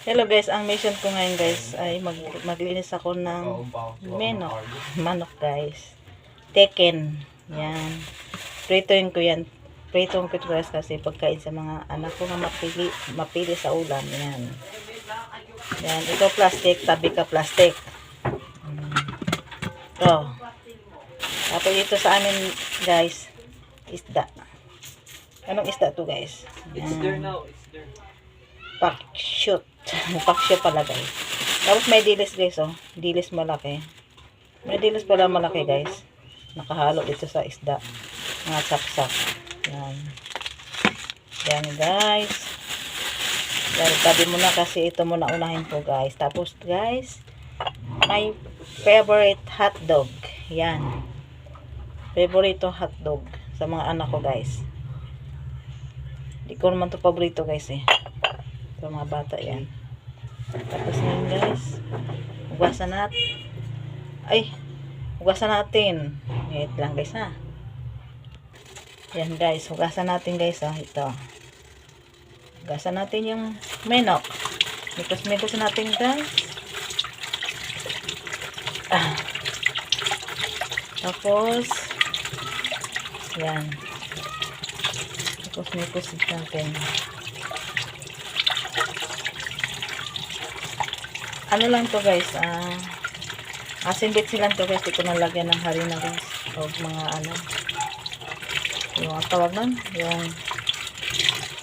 Hello guys, ang mission ko ngayon guys ay maglinis ako ng manok guys. Teken. Yan. Prituin ko yan. Prituin ko guys kasi pagkain sa mga anak ko na mapili sa ulam. Yan. Yan. Ito plastic, tabi ka plastic. Ito. Tapos ito sa amin guys, isda. Anong isda to guys? Yan. It's there now. It's there. Pakshoot. Pakshoot pala guys. Tapos may dilis guys oh. Dilis malaki. May dilis pala malaki guys. Nakahalo dito sa isda. Mga sapsap. Yan. Yan guys. Tabi mo na kasi ito muna unahin ko guys. Tapos guys, my favorite hotdog. Yan. Favorite hotdog sa mga anak ko guys. Hindi ko naman ito paborito guys eh. Sa mga bata yan. Tapos ngayon guys, hugasan natin. Hugasan natin. Wait lang guys ha. Yan guys, hugasan natin guys ha. Ito. Hugasan natin yung manok. Mikos-mikos natin guys. Tapos, yan. Mikos-mikos natin. Ano lang to guys, asin bits lang to guys, di ko nalagyan ng harina guys, o mga ano, yung tawag nun, yung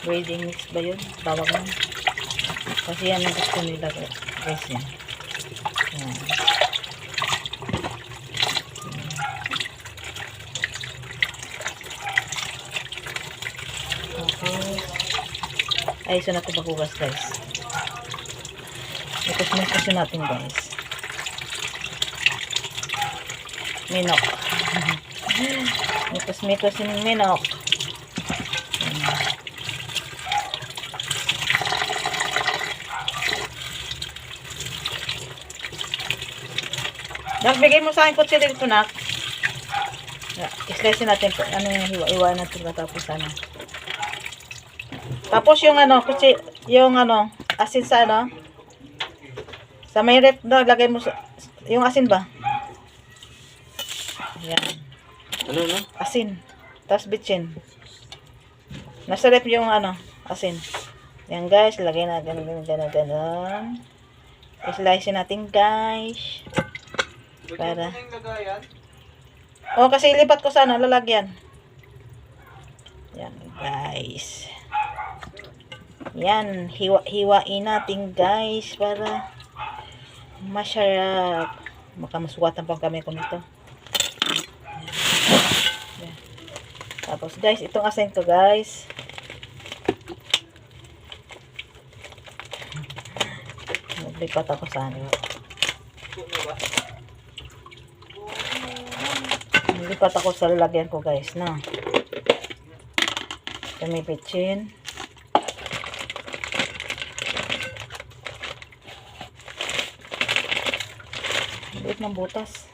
breading mix ba yun, tawag nun, kasi yan ang gusto nila guys yan. Yan. Okay, ay so natin maghugas guys. Mikos-mikos natin guys. Minok. Mikos-mikos yung minok. Nagbigay mo sa akin kutsi dito nak. Islice natin po. Ano yung hiwa natin tapos ano. Tapos yung ano, kutsi, yung ano, asin sa ano. Sa may rep daw, lagay mo yung asin ba? Yan. Ano na? Asin. Tapos bitchin. Nasa rep yung ano, asin. Yan guys, lagay na ganun. Slice natin guys. Para. Oh, kasi ilipat ko sana, lalagyan. Yan guys. Yan, hiwain natin guys para masarap. Baka masuwatan pa kami ko nito. Yan. Tapos guys, itong asin ko guys. Naglipat ako sa ano. Naglipat ako sa lalagyan ko guys na. Tumipitsin. Liit ng butas.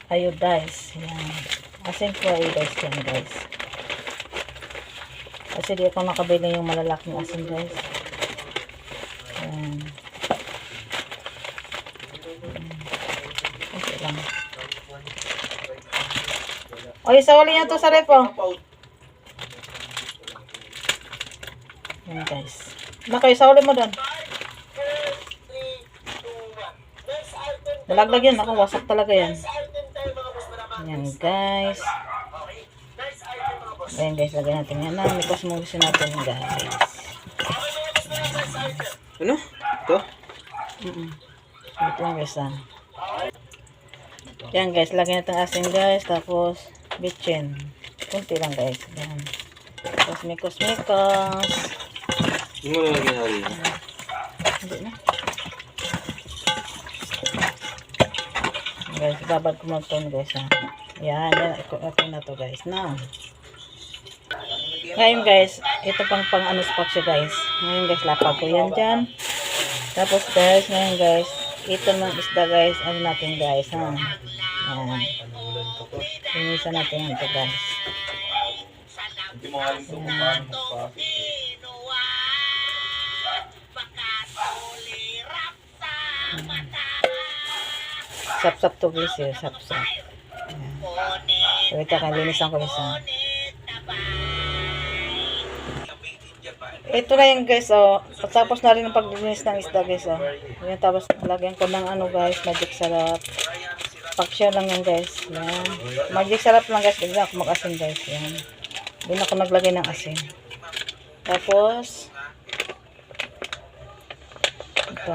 Ayun guys. Yan. Asin ko ay guys yan guys. Kasi di ako nakabili yung malalaking asin guys. Yan. Okay lang. O, isawali nyo to sa repo. Yan guys. Nakay, isawali mo doon. Dalaglag yan. Ako, wasak talaga yan. Yan guys. Ayan guys, lagyan natin yan. Mikos-mikos natin guys. Ano? Ito? Ito yung guys Yan guys, lagyan natin asin guys. Tapos, bitchin. Kunti lang guys. Yan. Tapos mikos-mikos. Hindi mo nalagyan na rin. Hindi na. Guys, babad ko mo ito guys ha. Yan, okay na to guys. Now, ngayon guys, ito pang ano spot siya guys. Ngayon guys, lapag ko yan dyan. Tapos guys, ngayon guys, ito ng isda guys, ano natin guys ha. Yan. Inisa natin ito guys. Sap-sap to guys eh. Sap-sap. Wait, kalinisan ko isa. Ito na yung guys, oh. Tapos na rin ang paglilinis ng isda guys, oh. Yan, tapos lagyan ko ng ano guys, magic sarap. Paksyo lang yan guys. Yan. Magic sarap lang guys, hindi ako mag-asin guys. Yan. Hindi ako naglagay ng asin. Tapos, ito.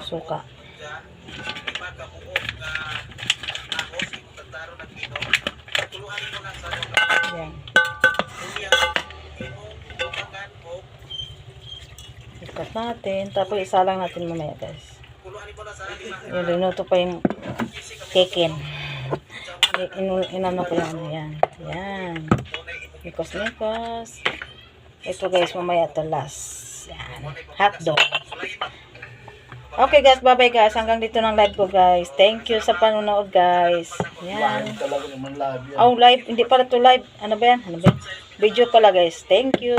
Suka. Yan. Ikat natin. Tapos isa lang natin mamaya guys. Yung linuto pa yung kekin. Inano ko yan. Yan. Yan. Nikos. Ito guys, mamaya ito last. Yan. Hotdog. Okay guys, bye-bye guys. Hanggang dito ng live ko guys. Thank you sa panonood guys. Yan. Oh, live. Hindi pala to live. Ano ba yan? Video pala guys. Thank you.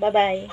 Bye-bye.